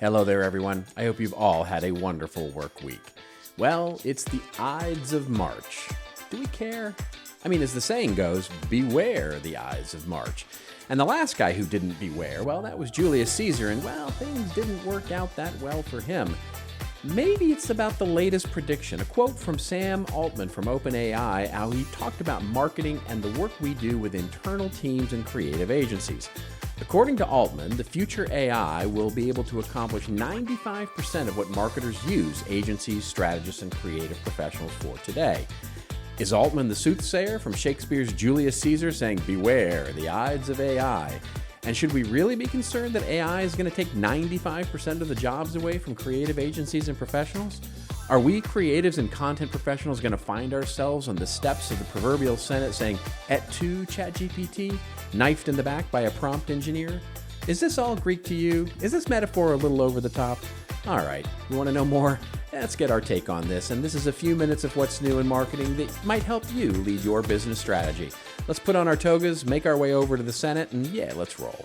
Hello there, everyone. I hope you've all had a wonderful work week. Well, it's the Ides of March. Do we care? I mean, as the saying goes, beware the Ides of March. And the last guy who didn't beware, well, that was Julius Caesar, and well, things didn't work out that well for him. Maybe it's about the latest prediction. A quote from Sam Altman from OpenAI, how he talked about marketing and the work we do with internal teams and creative agencies. According to Altman, the future AI will be able to accomplish 95% of what marketers use agencies, strategists, and creative professionals for today. Is Altman the soothsayer from Shakespeare's Julius Caesar saying, beware the Ides of AI? And should we really be concerned that AI is going to take 95% of the jobs away from creative agencies and professionals? Are we creatives and content professionals going to find ourselves on the steps of the proverbial Senate saying, "Et tu, ChatGPT," knifed in the back by a prompt engineer? Is this all Greek to you? Is this metaphor a little over the top? All right, you want to know more? Let's get our take on this. And this is a few minutes of what's new in marketing that might help you lead your business strategy. Let's put on our togas, make our way over to the Senate, and yeah, let's roll.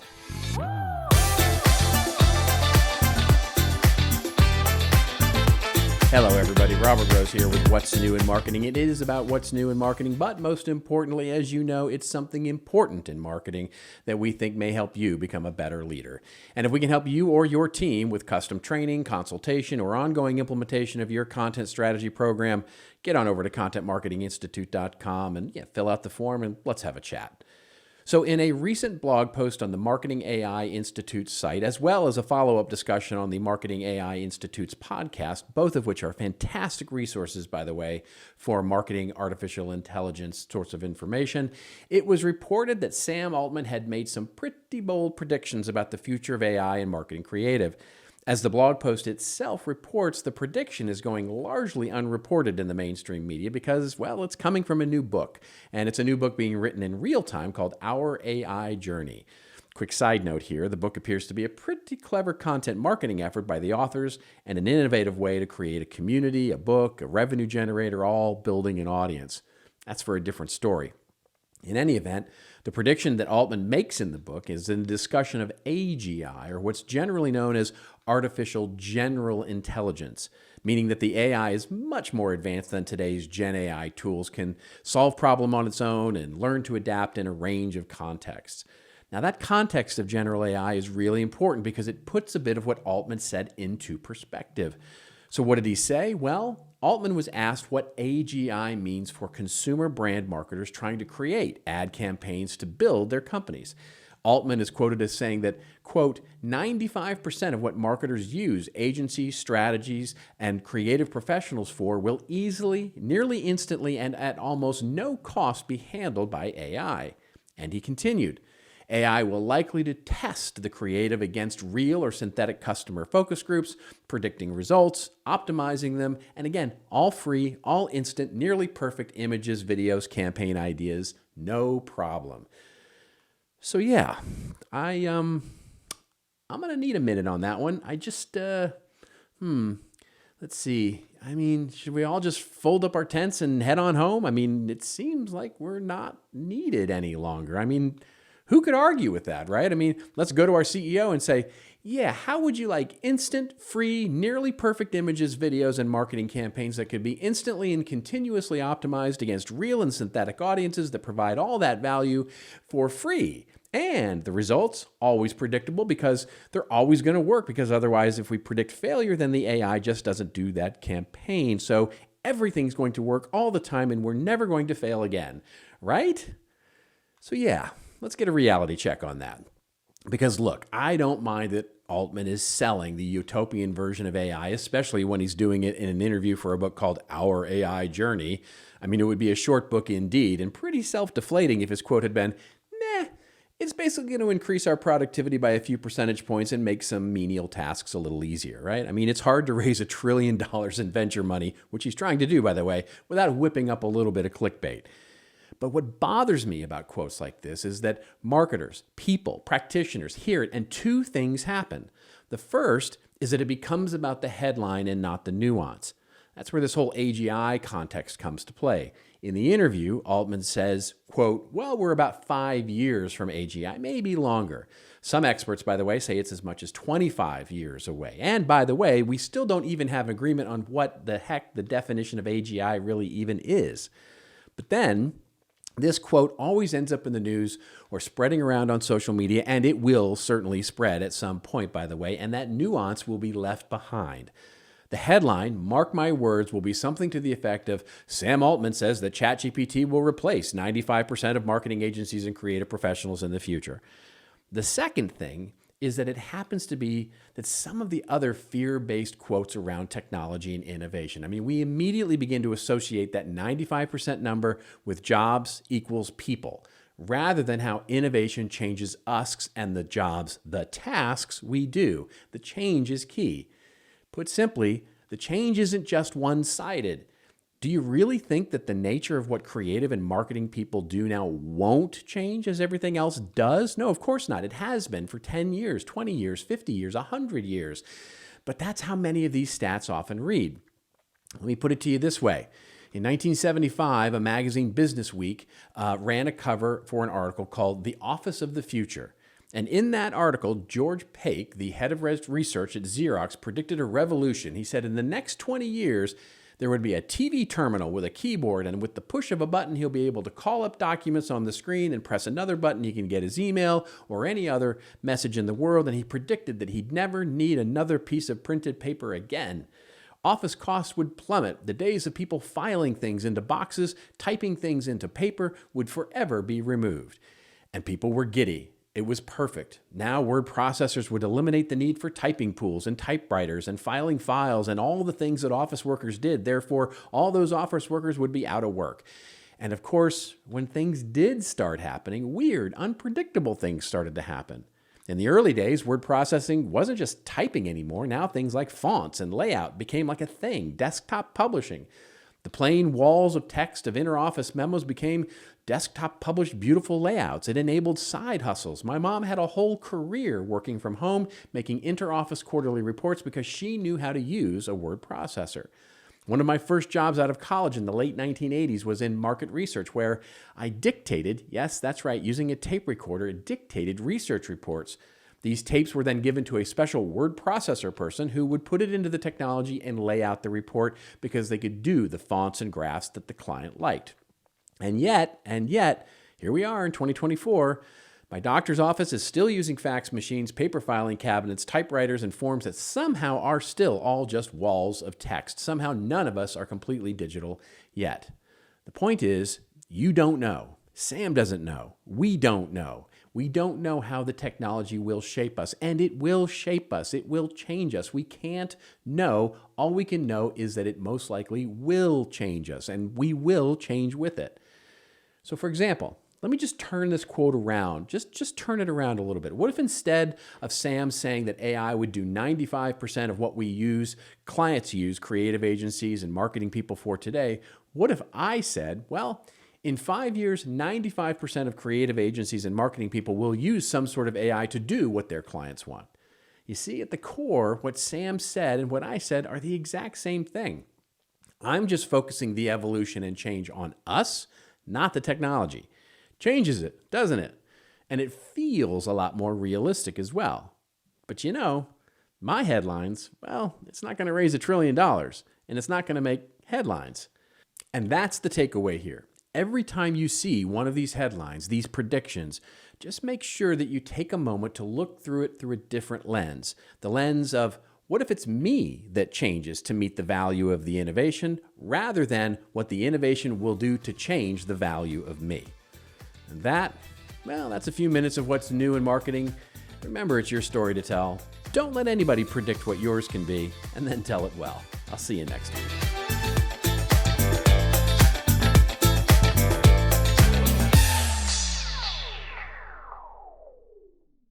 Hello, everybody. Robert Rose here with What's New in Marketing. It is about what's new in marketing, but most importantly, as you know, it's something important in marketing that we think may help you become a better leader. And if we can help you or your team with custom training, consultation, or ongoing implementation of your content strategy program, get on over to contentmarketinginstitute.com and fill out the form and let's have a chat. So in a recent blog post on the Marketing AI Institute site, as well as a follow-up discussion on the Marketing AI Institute's podcast, both of which are fantastic resources, by the way, for marketing artificial intelligence sorts of information, it was reported that Sam Altman had made some pretty bold predictions about the future of AI and marketing creative. As the blog post itself reports, the prediction is going largely unreported in the mainstream media because, well, it's coming from a new book, and it's a new book being written in real time called Our AI Journey. Quick side note here, the book appears to be a pretty clever content marketing effort by the authors and an innovative way to create a community, a book, a revenue generator, all building an audience. That's for a different story. In any event, the prediction that Altman makes in the book is in the discussion of AGI, or what's generally known as artificial general intelligence, meaning that the AI is much more advanced than today's Gen AI tools, can solve problem on its own and learn to adapt in a range of contexts. Now, that context of general AI is really important because it puts a bit of what Altman said into perspective. So what did he say? Well, Altman was asked what AGI means for consumer brand marketers trying to create ad campaigns to build their companies. Altman is quoted as saying that, quote, 95% of what marketers use agencies, strategies, and creative professionals for will easily, nearly instantly, and at almost no cost be handled by AI. And he continued, AI will likely to test the creative against real or synthetic customer focus groups, predicting results, optimizing them, and again, all free, all instant, nearly perfect images, videos, campaign ideas, no problem. So yeah, I'm gonna need a minute on that one. I just, let's see. I mean, should we all just fold up our tents and head on home? I mean, it seems like we're not needed any longer. I mean, who could argue with that, right? I mean, let's go to our CEO and say, yeah, how would you like instant, free, nearly perfect images, videos, and marketing campaigns that could be instantly and continuously optimized against real and synthetic audiences that provide all that value for free? And the results, always predictable because they're always going to work, because otherwise, if we predict failure, then the AI just doesn't do that campaign. So everything's going to work all the time and we're never going to fail again, right? So yeah. Let's get a reality check on that. Because look, I don't mind that Altman is selling the utopian version of AI, especially when he's doing it in an interview for a book called Our AI Journey. I mean, it would be a short book indeed, and pretty self-deflating if his quote had been, it's basically going to increase our productivity by a few percentage points and make some menial tasks a little easier, right? I mean, it's hard to raise $1 trillion in venture money, which he's trying to do, by the way, without whipping up a little bit of clickbait. But what bothers me about quotes like this is that marketers, people, practitioners hear it and two things happen. The first is that it becomes about the headline and not the nuance. That's where this whole AGI context comes to play. In the interview, Altman says, quote, well, we're about 5 years from AGI, maybe longer. Some experts, by the way, say it's as much as 25 years away. And by the way, we still don't even have agreement on what the heck the definition of AGI really even is. But then, this quote always ends up in the news or spreading around on social media, and it will certainly spread at some point, by the way, and that nuance will be left behind. The headline, mark my words, will be something to the effect of, Sam Altman says that ChatGPT will replace 95% of marketing agencies and creative professionals in the future. The second thing is that it happens to be that some of the other fear-based quotes around technology and innovation. I mean, we immediately begin to associate that 95% number with jobs equals people, rather than how innovation changes us and the jobs, the tasks we do. The change is key. Put simply, the change isn't just one-sided. Do you really think that the nature of what creative and marketing people do now won't change as everything else does? No, of course not. It has been for 10 years, 20 years, 50 years, 100 years. But that's how many of these stats often read. Let me put it to you this way. In 1975, a magazine, Business Week, ran a cover for an article called The Office of the Future. And in that article, George Paik, the head of research at Xerox, predicted a revolution. He said in the next 20 years, there would be a TV terminal with a keyboard, and with the push of a button, he'll be able to call up documents on the screen and press another button. He can get his email or any other message in the world, and he predicted that he'd never need another piece of printed paper again. Office costs would plummet. The days of people filing things into boxes, typing things into paper would forever be removed. And people were giddy. It was perfect. Now word processors would eliminate the need for typing pools and typewriters and filing files and all the things that office workers did. Therefore, all those office workers would be out of work. And of course, when things did start happening, weird, unpredictable things started to happen. In the early days, word processing wasn't just typing anymore. Now things like fonts and layout became like a thing, desktop publishing. The plain walls of text of inter-office memos became desktop published beautiful layouts. It enabled side hustles. My mom had a whole career working from home, making inter-office quarterly reports because she knew how to use a word processor. One of my first jobs out of college in the late 1980s was in market research, where I dictated, yes, that's right, using a tape recorder, dictated research reports. These tapes were then given to a special word processor person who would put it into the technology and lay out the report because they could do the fonts and graphs that the client liked. And yet, here we are in 2024, my doctor's office is still using fax machines, paper filing cabinets, typewriters, and forms that somehow are still all just walls of text. Somehow none of us are completely digital yet. The point is, you don't know. Sam doesn't know. We don't know. We don't know how the technology will shape us, and it will shape us. It will change us. We can't know. All we can know is that it most likely will change us, and we will change with it. So for example, let me just turn this quote around. Just turn it around a little bit. What if instead of Sam saying that AI would do 95% of what clients use, creative agencies and marketing people for today, what if I said, well, in 5 years, 95% of creative agencies and marketing people will use some sort of AI to do what their clients want? You see, at the core, what Sam said and what I said are the exact same thing. I'm just focusing the evolution and change on us, not the technology. Changes it, doesn't it? And it feels a lot more realistic as well. But you know, my headlines, well, it's not going to raise $1 trillion, and it's not going to make headlines. And that's the takeaway here. Every time you see one of these headlines, these predictions, just make sure that you take a moment to look through it through a different lens. The lens of, what if it's me that changes to meet the value of the innovation, rather than what the innovation will do to change the value of me? And that's a few minutes of what's new in marketing. Remember, it's your story to tell. Don't let anybody predict what yours can be, and then tell it well. I'll see you next week.